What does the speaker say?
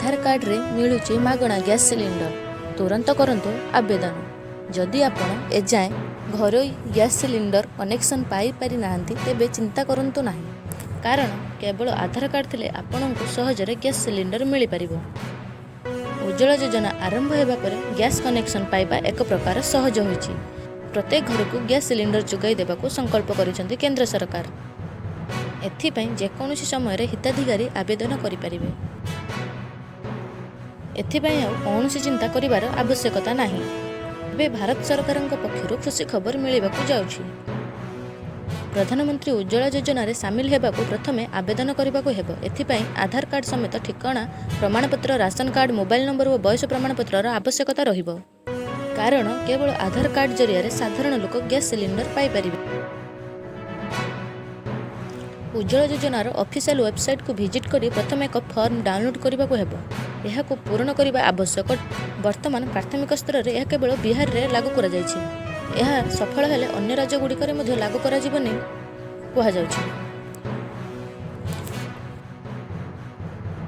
आधार card रे मिलूची मागणा gas cylinder तुरंत करंतु आवेदन। जदि आपण एजाएं घरोई गैस सिलिंडर कनेक्शन पाई पारि नाहंती तेबे चिंता करंतु नाही, कारण केवल आधार कार्ड थिले आपणଙ୍କୁ सहजरे गैस सिलिंडर मिली परिबो। उज्ज्वला योजना आरंभ हेबा परे गैस कनेक्शन पाइबा एक प्रकार सहज होईछि। प्रत्येक घर को गैस सिलिंडर जोगाई देबाकू संकल्प करिसेंती केंद्र सरकार। एथिपई जेकोनोसी समय हिताधिकारी आवेदन करिपारिबे। एथिपई आ कौनसी चिंता करिवार आवश्यकता नाही। एबे भारत सरकार पक्षरु खुशी खबर मिलिबाकू जाउछि। प्रधानमंत्री उज्ज्वला योजना रे सामिल हेबाकू प्रथमे आवेदन करिबाकू हेबो। एथिपई आधार कार्ड समेत ठिकाना प्रमाणपत्र, राशन कार्ड, मोबाइल नंबर और बयस प्रमाणपत्र आवश्यकता रहिबो, कारण केवल आधार कार्ड जरिया साधारण लोक गैस सिलिंडर पाई परिबे। उज्ज्वला योजनार ऑफिशियल वेबसाइट को विजिट करी प्रथम एक फॉर्म डाउनलोड करने को हेबो। यह पूरण करने आवश्यक। वर्तमान प्राथमिक स्तर में यह केवल बिहार में लागू करा जायछि। यह सफल हेले अन्य राज्य गुड़िक लागू करा जिवनि कहा जाउछि।